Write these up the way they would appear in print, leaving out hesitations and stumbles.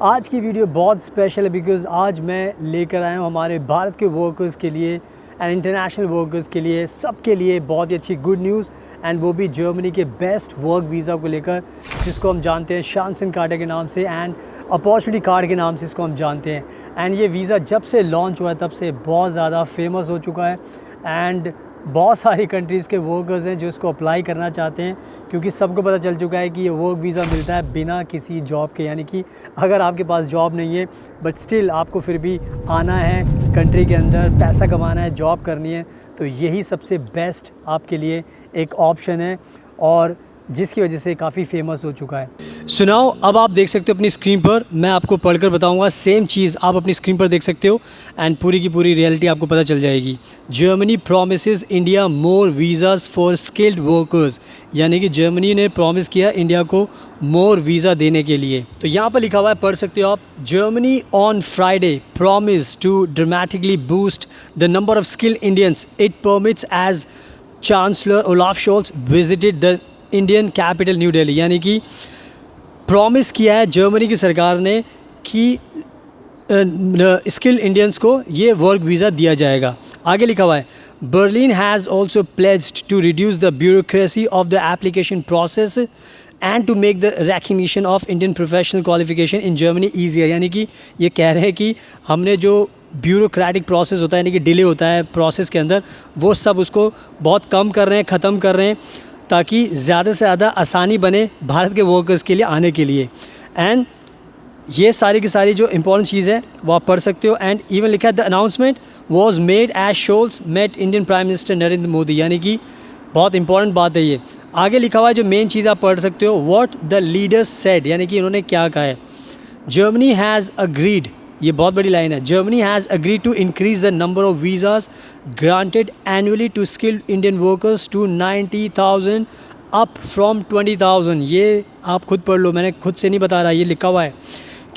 आज की वीडियो बहुत स्पेशल है बिकॉज़ आज मैं लेकर आया हूँ हमारे भारत के वर्कर्स के लिए एंड इंटरनेशनल वर्कर्स के लिए, सबके लिए बहुत ही अच्छी गुड न्यूज़, एंड वो भी जर्मनी के बेस्ट वर्क वीज़ा को लेकर, जिसको हम जानते हैं शांसन कार्ड के नाम से एंड अपॉर्चुनिटी कार्ड के नाम से इसको हम जानते हैं। एंड ये वीज़ा जब से लॉन्च हुआ है तब से बहुत ज़्यादा फेमस हो चुका है एंड बहुत सारी कंट्रीज़ के वर्कर्स हैं जो इसको अप्लाई करना चाहते हैं, क्योंकि सबको पता चल चुका है कि ये वर्क वीज़ा मिलता है बिना किसी जॉब के। यानी कि अगर आपके पास जॉब नहीं है बट स्टिल आपको फिर भी आना है कंट्री के अंदर, पैसा कमाना है, जॉब करनी है, तो यही सबसे बेस्ट आपके लिए एक ऑप्शन है और जिसकी वजह से काफ़ी फेमस हो चुका है। सुनाओ, अब आप देख सकते हो अपनी स्क्रीन पर, मैं आपको पढ़कर बताऊंगा, सेम चीज़ आप अपनी स्क्रीन पर देख सकते हो एंड पूरी की पूरी रियलिटी आपको पता चल जाएगी। Germany promises India more visas for skilled workers, यानी कि जर्मनी ने प्रॉमिस किया इंडिया को मोर वीज़ा देने के लिए। तो यहाँ पर लिखा हुआ है, पढ़ सकते हो आप। Germany on Friday promise to dramatically boost the number of skilled Indians it permits as chancellor Olaf Scholz visited the Indian capital new Delhi. यानी कि प्रॉमिस किया है जर्मनी की सरकार ने कि स्किल इंडियंस को ये वर्क वीज़ा दिया जाएगा। आगे लिखा हुआ है, Berlin has also pledged to reduce the bureaucracy of the application process and to make the recognition of Indian professional qualification in Germany easier. यानी कि ये कह रहे हैं कि हमने जो ब्यूरोक्रेटिक प्रोसेस होता है, यानी कि डिले होता है प्रोसेस के अंदर, वो सब उसको बहुत कम कर रहे हैं, ख़त्म कर रहे हैं, ताकि ज़्यादा से ज़्यादा आसानी बने भारत के वर्कर्स के लिए आने के लिए। एंड ये सारी की सारी जो इंपॉर्टेंट चीज़ है वो आप पढ़ सकते हो। एंड इवन लिखा है, the announcement was made as Scholz met Indian prime minister Narendra Modi. यानी कि बहुत इंपॉर्टेंट बात है ये। आगे लिखा हुआ है, जो मेन चीज़ आप पढ़ सकते हो, व्हाट द लीडर्स सेड, यानी कि इन्होंने क्या कहा है। जर्मनी हैज़ अग्रीड, ये बहुत बड़ी लाइन है, Germany has agreed to increase the number of visas granted annually to skilled Indian workers to 90,000 up from 20,000। ये आप खुद पढ़ लो, मैंने खुद से नहीं बता रहा, ये लिखा हुआ है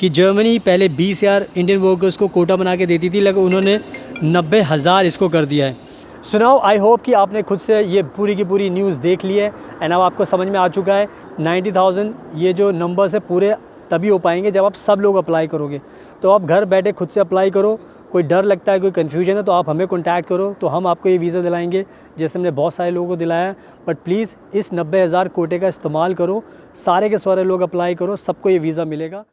कि जर्मनी पहले 20,000 इंडियन वर्कर्स को कोटा बना के देती थी, लेकिन उन्होंने 90,000 इसको कर दिया है। सुनाओ, आई होप कि आपने खुद से ये पूरी की पूरी न्यूज़ देख ली है एंड अब आपको समझ में आ चुका है 90,000 ये जो नंबर्स है पूरे तभी हो पाएंगे जब आप सब लोग अप्लाई करोगे। तो आप घर बैठे खुद से अप्लाई करो। कोई डर लगता है, कोई कन्फ्यूजन है, तो आप हमें कॉन्टैक्ट करो, तो हम आपको ये वीज़ा दिलाएंगे जैसे हमने बहुत सारे लोगों को दिलाया है। बट प्लीज़ इस 90,000 कोटे का इस्तेमाल करो, सारे के सारे लोग अप्लाई करो, सबको ये वीज़ा मिलेगा।